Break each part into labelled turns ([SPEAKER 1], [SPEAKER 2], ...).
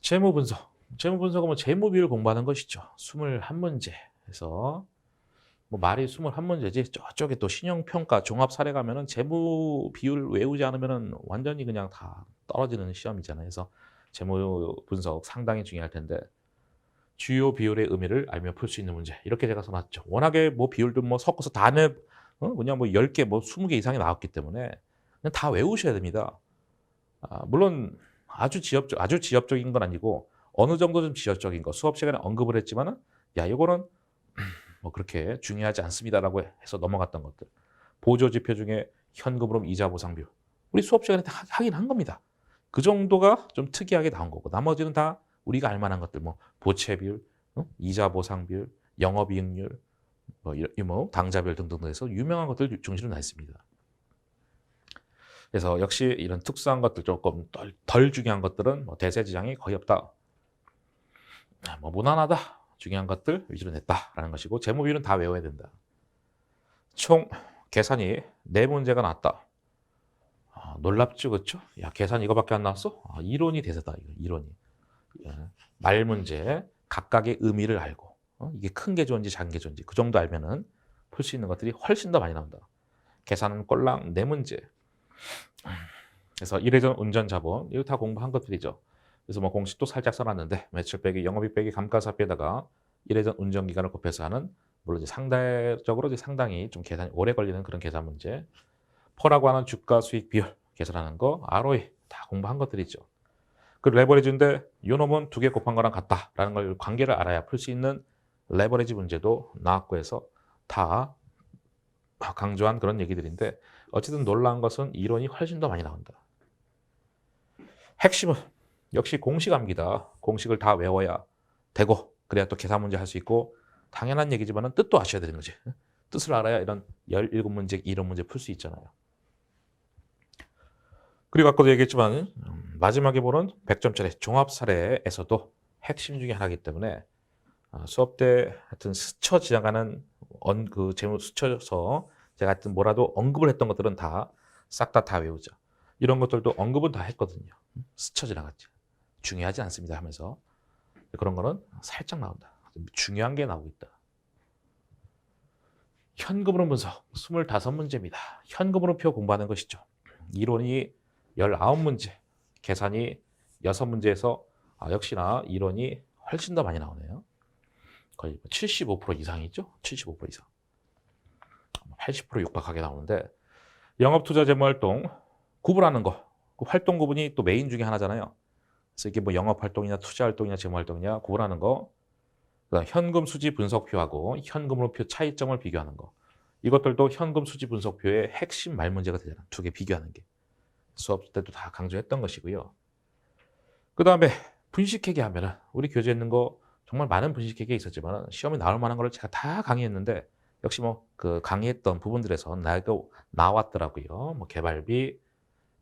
[SPEAKER 1] 재무 분석. 재무 분석은 뭐 재무 비율 공부하는 것이죠. 21문제 해서 뭐 말이 21문제지 저쪽에 또 신용평가 종합 사례 가면은 재무 비율 외우지 않으면은 완전히 그냥 다 떨어지는 시험이잖아요. 그래서 재무 분석 상당히 중요할 텐데 주요 비율의 의미를 알며 풀 수 있는 문제. 이렇게 제가 써놨죠. 워낙에 뭐 비율도 뭐 섞어서 다 그냥 뭐 10개, 뭐 20개 이상이 나왔기 때문에 그냥 다 외우셔야 됩니다. 물론 아주 지엽적인 건 아니고 어느 정도 좀 지엽적인 거 수업 시간에 언급을 했지만은 야, 이거는 뭐 그렇게 중요하지 않습니다라고 해서 넘어갔던 것들. 보조 지표 중에 현금으로 이자 보상 비율. 우리 수업 시간에 다 하긴 한 겁니다. 그 정도가 좀 특이하게 나온 거고 나머지는 다 우리가 알 만한 것들 뭐 보채 비율, 이자 보상 비율, 영업이익률, 뭐 당좌 비율 등등 해서 유명한 것들 중심으로 나 있습니다. 그래서 역시 이런 특수한 것들 조금 덜 중요한 것들은 뭐 대세지장이 거의 없다. 뭐 무난하다. 중요한 것들 위주로 냈다라는 것이고 재무비율은 다 외워야 된다. 총 계산이 4문제가 나왔다. 놀랍죠, 그렇죠? 야, 계산 이거밖에 안 나왔어? 이론이 대세다, 이거 이론이. 예. 말 문제 각각의 의미를 알고 이게 큰 게 좋은지 작은 게 좋은지 그 정도 알면은 풀 수 있는 것들이 훨씬 더 많이 나온다. 계산은 꼴랑 4문제. 그래서 일회전 운전 자본 이거 다 공부한 것들이죠. 그래서 뭐 공식도 살짝 써놨는데 매출 빼기 영업이익 빼기 감가상각비에다가 일회전 운전 기간을 곱해서 하는 물론 이제 상대적으로 이제 상당히 좀 계산이 오래 걸리는 그런 계산 문제. 퍼라고 하는 주가 수익 비율 계산하는 거 ROE 다 공부한 것들이죠. 그 레버리지인데 요놈은 2개 곱한 거랑 같다라는 걸 관계를 알아야 풀 수 있는 레버리지 문제도 나왔고 해서 다 강조한 그런 얘기들인데 어쨌든 놀라운 것은 이론이 훨씬 더 많이 나온다. 핵심은 역시 공식 암기다. 공식을 다 외워야 되고 그래야 또 계산 문제 할 수 있고 당연한 얘기지만 뜻도 아셔야 되는 거지. 뜻을 알아야 이런 17문제, 이론 문제 풀 수 있잖아요. 그리고 아까도 얘기했지만 마지막에 보는 100점짜리 종합 사례에서도 핵심 중에 하나이기 때문에 수업 때 하여튼 스쳐 지나가는 그 제목 스쳐서 제가 하여튼 뭐라도 언급을 했던 것들은 다 싹 다 외우자. 이런 것들도 언급은 다 했거든요. 스쳐 지나갔지. 중요하지 않습니다 하면서 그런 거는 살짝 나온다. 중요한 게 나오고 있다. 현금으로 분석 25문제입니다. 현금으로 표 공부하는 것이죠. 이론이 19문제, 계산이 6문제에서 역시나 이론이 훨씬 더 많이 나오네요. 거의 75% 이상이죠? 75% 이상. 80% 육박하게 나오는데 영업투자재무활동 구분하는 거. 그 활동 구분이 또 메인 중에 하나잖아요. 그래서 이게 뭐 영업활동이냐 투자활동이냐 재무활동이냐 구분하는 거. 그다음 현금 수지 분석표하고 현금으로 표 차이점을 비교하는 거. 이것들도 현금 수지 분석표의 핵심 말 문제가 되잖아. 2개 비교하는 게. 수업 때도 다 강조했던 것이고요. 그 다음에 분식회계 하면은 우리 교재에 있는 거 정말 많은 분식회계 있었지만 시험에 나올 만한 거를 제가 다 강의했는데 역시 뭐 그 강의했던 부분들에서 나왔더라고요. 뭐 개발비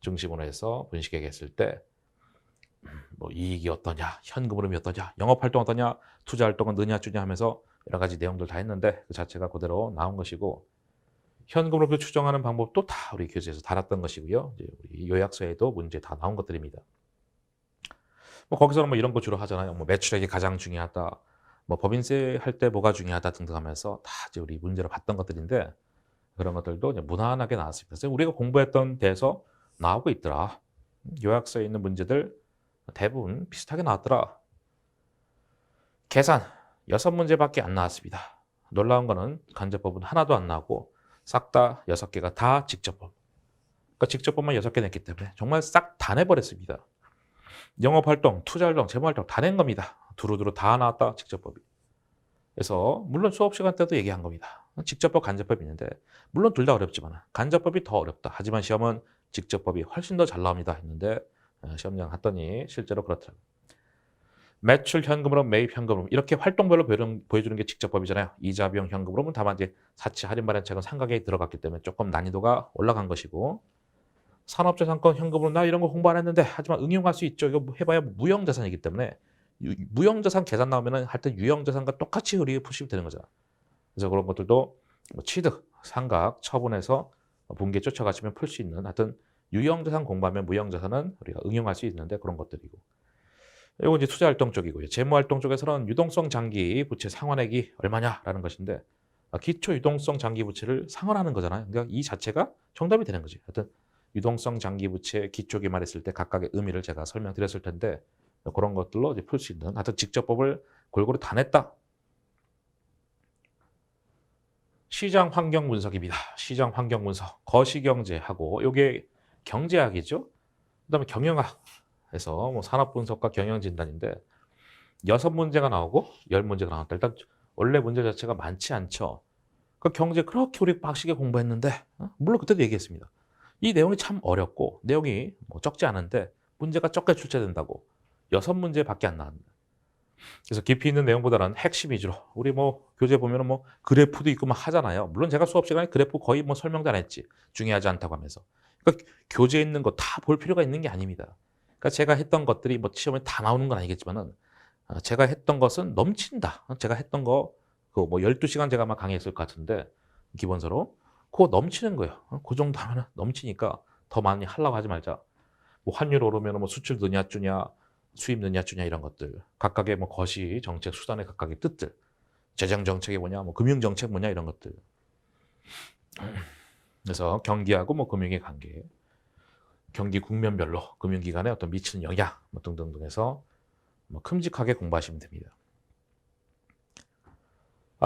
[SPEAKER 1] 중심으로 해서 분식회계 했을 때 뭐 이익이 어떠냐, 현금 흐름이 어떠냐, 영업활동 어떠냐, 투자활동은 느냐 주냐 하면서 여러 가지 내용들 다 했는데 그 자체가 그대로 나온 것이고 현금 흐름을 추정하는 방법도 다 우리 교재에서 다뤘던 것이고요. 이제 우리 요약서에도 문제 다 나온 것들입니다. 뭐 거기서는 뭐 이런 거 주로 하잖아요. 뭐 매출액이 가장 중요하다. 뭐 법인세 할 때 뭐가 중요하다 등등 하면서 다 이제 우리 문제로 봤던 것들인데 그런 것들도 이제 무난하게 나왔습니다. 그래서 우리가 공부했던 데에서 나오고 있더라. 요약서에 있는 문제들 대부분 비슷하게 나왔더라. 계산 6문제밖에 안 나왔습니다. 놀라운 거는 간접법은 하나도 안 나오고 싹 다 6개가 다 직접법. 그러니까 직접법만 6개 냈기 때문에 정말 싹 다 내버렸습니다. 영업활동, 투자활동, 재무활동 다 낸 겁니다. 두루두루 다 나왔다 직접법이. 그래서 물론 수업 시간 때도 얘기한 겁니다. 직접법, 간접법이 있는데 물론 둘 다 어렵지만 간접법이 더 어렵다. 하지만 시험은 직접법이 훨씬 더 잘 나옵니다 했는데 시험장 갔더니 실제로 그렇더라고요. 매출 현금으로 매입 현금으로 이렇게 활동별로 보여주는 게 직접법이잖아요. 이자 비용 현금으로는 다만 이제 사치 할인 발행책은 상각에 들어갔기 때문에 조금 난이도가 올라간 것이고 산업재산권 현금으로 나 이런 거 공부 안 했는데 하지만 응용할 수 있죠. 이거 해봐야 무형자산이기 때문에 무형자산 계산 나오면은 하여튼 유형자산과 똑같이 우리가 푸시면 되는 거잖아. 그래서 그런 것들도 뭐 취득, 상각, 처분해서 분기에 쫓아가시면 풀 수 있는 하여튼 유형자산 공부하면 무형자산은 우리가 응용할 수 있는데 그런 것들이고 이거 이제 투자 활동 쪽이고요. 재무 활동 쪽에서는 유동성 장기 부채 상환액이 얼마냐라는 것인데 기초 유동성 장기 부채를 상환하는 거잖아요. 그러니까 이 자체가 정답이 되는 거지. 하여튼 유동성 장기 부채 기초 기말했을 때 각각의 의미를 제가 설명드렸을 텐데 그런 것들로 이제 풀 수 있는 하여튼 직접법을 골고루 다 냈다. 시장 환경 분석입니다. 시장 환경 분석, 거시경제하고 이게 경제학이죠. 그다음에 경영학에서 뭐 산업 분석과 경영 진단인데 6문제가 나오고 10문제가 나왔다. 일단 원래 문제 자체가 많지 않죠. 그 경제 그렇게 우리 빡시게 공부했는데 물론 그때도 얘기했습니다. 이 내용이 참 어렵고 내용이 뭐 적지 않은데 문제가 적게 출제된다고 6문제밖에 안 나왔는데 그래서 깊이 있는 내용보다는 핵심 위주로 우리 뭐 교재 보면은 뭐 그래프도 있고 막 하잖아요. 물론 제가 수업 시간에 그래프 거의 뭐 설명도 안 했지. 중요하지 않다고 하면서. 그러니까 교재에 있는 거 다 볼 필요가 있는 게 아닙니다. 그러니까 제가 했던 것들이 뭐 시험에 다 나오는 건 아니겠지만은 제가 했던 것은 넘친다. 제가 했던 거 그 뭐 12시간 제가 막 강의했을 것 같은데 기본서로 그거 넘치는 거예요. 그 정도 하면 넘치니까 더 많이 하려고 하지 말자. 뭐 환율 오르면 뭐 수출 느냐 주냐 수입 느냐 주냐 이런 것들 각각의 뭐 거시 정책 수단의 각각의 뜻들 재정 정책이 뭐냐 뭐 금융 정책 뭐냐 이런 것들 그래서 경기하고 뭐 금융의 관계 경기 국면별로 금융기관에 어떤 미치는 영향 뭐 등등등 해서 뭐 큼직하게 공부하시면 됩니다.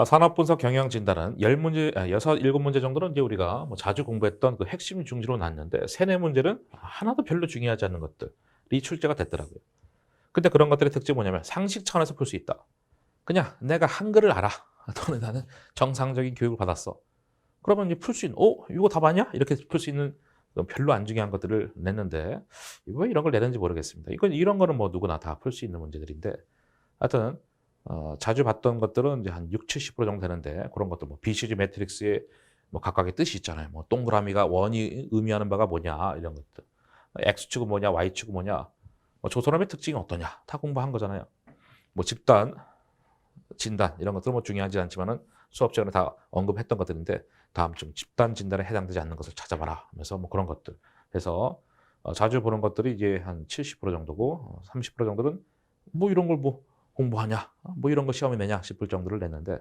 [SPEAKER 1] 산업분석 경영 진단은 10문제, 6, 7문제 정도는 이제 우리가 뭐 자주 공부했던 그 핵심 중지로 놨는데 3, 4문제는 하나도 별로 중요하지 않는 것들이 출제가 됐더라고요. 근데 그런 것들의 특징이 뭐냐면 상식 차원에서 풀 수 있다. 그냥 내가 한글을 알아. 또는 나는 정상적인 교육을 받았어. 그러면 이제 풀 수 있는, 이거 답 아니야? 이렇게 풀 수 있는 별로 안 중요한 것들을 냈는데 왜 이런 걸 내는지 모르겠습니다. 이런 거는 뭐 누구나 다 풀 수 있는 문제들인데 하여튼 자주 봤던 것들은 이제 한 6, 70% 정도 되는데 그런 것들 뭐 BCG 매트릭스의 뭐 각각의 뜻이 있잖아요. 뭐 동그라미가 원이 의미하는 바가 뭐냐 이런 것들. X축은 뭐냐, Y축은 뭐냐. 뭐 저 사람의 특징이 어떠냐 다 공부한 거잖아요. 뭐 집단, 진단 이런 것들은 뭐 중요하지 않지만은 수업 시간에 다 언급했던 것들인데 다음쯤 집단 진단에 해당되지 않는 것을 찾아봐라 하면서 뭐 그런 것들 해서 자주 보는 것들이 이제 한 70% 정도고 30% 정도는 뭐 이런 걸 뭐 공부하냐 뭐 이런 거 시험에 내냐 싶을 정도를 냈는데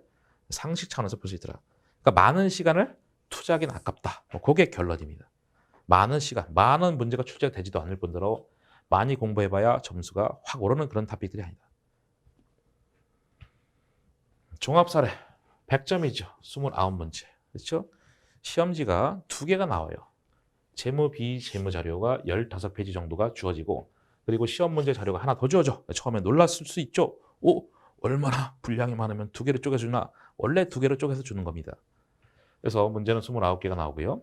[SPEAKER 1] 상식 차원에서 볼 수 있더라. 그러니까 많은 시간을 투자하기는 아깝다. 뭐 그게 결론입니다. 많은 시간, 많은 문제가 출제되지도 않을 뿐더러 많이 공부해봐야 점수가 확 오르는 그런 토픽들이 아니다. 종합사례 100점이죠. 29문제. 그렇죠? 시험지가 2개가 나와요. 재무 비재무 자료가 15페이지 정도가 주어지고 그리고 시험 문제 자료가 하나 더 주어져. 처음에 놀랐을 수 있죠. 얼마나 분량이 많으면 2개를 쪼개주나. 원래 2개를 쪼개서 주는 겁니다. 그래서 문제는 29개가 나오고요.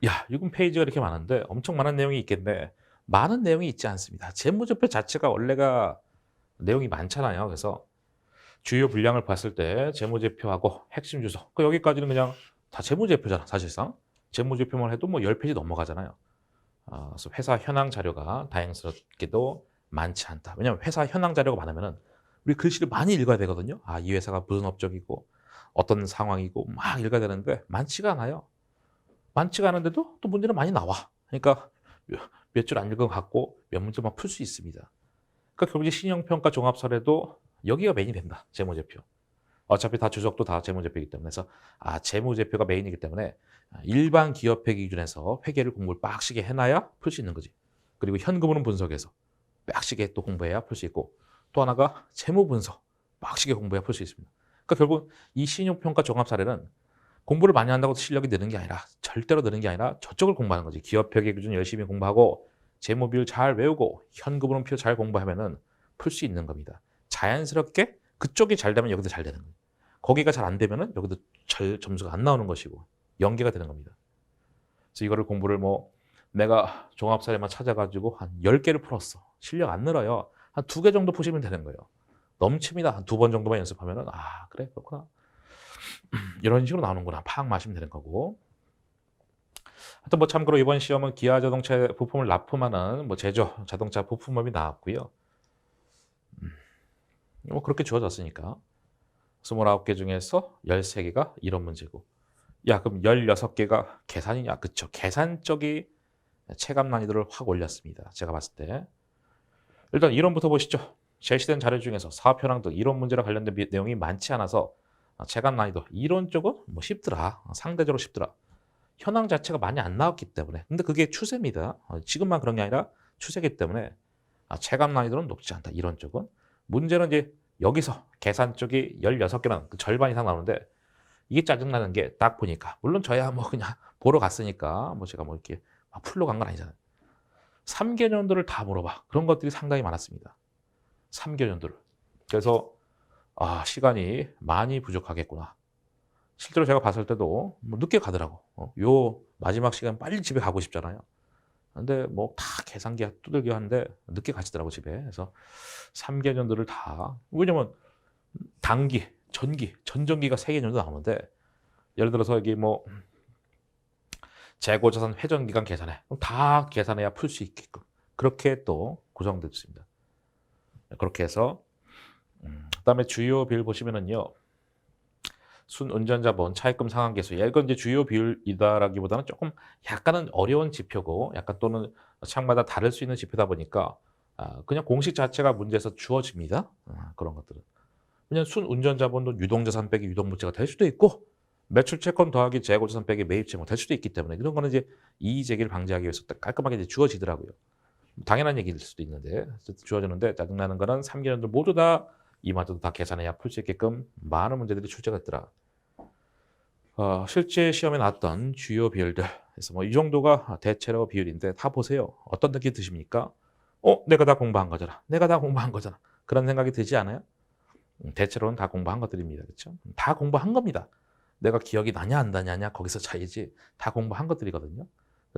[SPEAKER 1] 야, 이건 페이지가 이렇게 많은데 엄청 많은 내용이 있겠네. 많은 내용이 있지 않습니다. 재무제표 자체가 원래가 내용이 많잖아요. 그래서 주요 분량을 봤을 때 재무제표하고 핵심 주소. 여기까지는 그냥 다 재무제표잖아, 사실상. 재무제표만 해도 뭐 10페이지 넘어가잖아요. 그래서 회사 현황 자료가 다행스럽게도 많지 않다. 왜냐하면 회사 현황 자료가 많으면은 우리 글씨를 많이 읽어야 되거든요. 이 회사가 무슨 업적이고 어떤 상황이고 막 읽어야 되는데 많지가 않아요. 많지가 않은데도 또 문제는 많이 나와. 그러니까 몇 줄 안 읽어갖고 몇 문제만 풀 수 있습니다. 그러니까 결국 신용평가 종합사례도 여기가 메인이 된다. 재무제표. 어차피 다 주석도 다 재무제표이기 때문에 그래서 재무제표가 메인이기 때문에 일반 기업회 기준에서 회계를 공부를 빡시게 해놔야 풀 수 있는 거지. 그리고 현금흐름 분석에서 빡시게 또 공부해야 풀 수 있고 또 하나가 재무 분석 빡시게 공부해야 풀 수 있습니다. 그러니까 결국 이 신용평가 종합사례는 공부를 많이 한다고 실력이 느는 게 아니라 절대로 느는 게 아니라 저쪽을 공부하는 거지. 기업회계 기준 열심히 공부하고 재무 비율 잘 외우고 현금흐름표 잘 공부하면은 풀 수 있는 겁니다. 자연스럽게 그쪽이 잘 되면 여기도 잘 되는 거예요. 거기가 잘 안 되면은 여기도 점수가 안 나오는 것이고 연계가 되는 겁니다. 그래서 이거를 공부를 뭐 내가 종합사례만 찾아가지고 한 10개를 풀었어. 실력 안 늘어요. 한 2개 정도 푸시면 되는 거예요. 넘칩니다. 한 2번 정도만 연습하면은 그래 그렇구나. 이런 식으로 나오는구나. 팍 마시면 되는 거고. 하여튼 뭐 참고로 이번 시험은 기아 자동차 부품을 납품하는 뭐 제조 자동차 부품업이 나왔고요. 뭐 그렇게 주어졌으니까 29개 중에서 13개가 이런 문제고 그럼 16개가 계산이냐? 그쵸. 계산 쪽이 체감 난이도를 확 올렸습니다. 제가 봤을 때 일단 이론부터 보시죠. 제시된 자료 중에서 사업 현황 등 이론 문제랑 관련된 내용이 많지 않아서 체감 난이도 이론 쪽은 뭐 쉽더라. 상대적으로 쉽더라. 현황 자체가 많이 안 나왔기 때문에. 근데 그게 추세입니다. 지금만 그런 게 아니라 추세이기 때문에 체감 난이도는 높지 않다. 이런 쪽은. 문제는 이제 여기서 계산 쪽이 16개나 그 절반 이상 나오는데 이게 짜증나는 게 딱 보니까 물론 저야 뭐 그냥 보러 갔으니까 뭐 제가 뭐 이렇게 막 풀로 간 건 아니잖아요. 3개년도를 다 물어봐. 그런 것들이 상당히 많았습니다. 3개년도를. 그래서 시간이 많이 부족하겠구나. 실제로 제가 봤을 때도 뭐 늦게 가더라고. 요 마지막 시간 빨리 집에 가고 싶잖아요. 근데 뭐 다 계산기 두들겨 하는데 늦게 가시더라고 집에. 그래서 3개년도를 다. 왜냐면 단기, 전기, 전전기가 3개년도 나오는데 예를 들어서 여기 뭐 재고자산 회전기간 계산해. 그럼 다 계산해야 풀 수 있게끔. 그렇게 또 구성되어 있습니다. 그렇게 해서 그다음에 주요 비율 보시면은요. 순운전자본 차입금 상환계수. 이건 이제 주요 비율이다라기보다는 조금 약간은 어려운 지표고 약간 또는 창마다 다를 수 있는 지표다 보니까 그냥 공식 자체가 문제에서 주어집니다. 그런 것들은. 그냥 순운전자본도 유동자산 빼기 유동물체가 될 수도 있고 매출채권 더하기 재고자산 빼기 매입채권 될 수도 있기 때문에 이런 거는 이제 이의제기를 방지하기 위해서 깔끔하게 이제 주어지더라고요. 당연한 얘기일 수도 있는데 주어지는데 짜증나는 거는 3개년도 모두 다 이마저도 다 계산해야 풀 수 있게끔 많은 문제들이 출제가 됐더라. 실제 시험에 나왔던 주요 비율들. 그래서 뭐 이 정도가 대체로 비율인데 다 보세요. 어떤 느낌 드십니까? 내가 다 공부한 거잖아. 내가 다 공부한 거잖아. 그런 생각이 들지 않아요? 대체로는 다 공부한 것들입니다. 그렇죠? 다 공부한 겁니다. 내가 기억이 나냐 안 나냐 거기서 차이지 다 공부한 것들이거든요.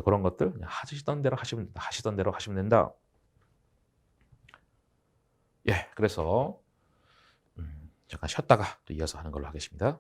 [SPEAKER 1] 그런 것들 그냥 하시던 대로 하시면 된다. 하시던 대로 하시면 된다. 예, 그래서 잠깐 쉬었다가 또 이어서 하는 걸로 하겠습니다.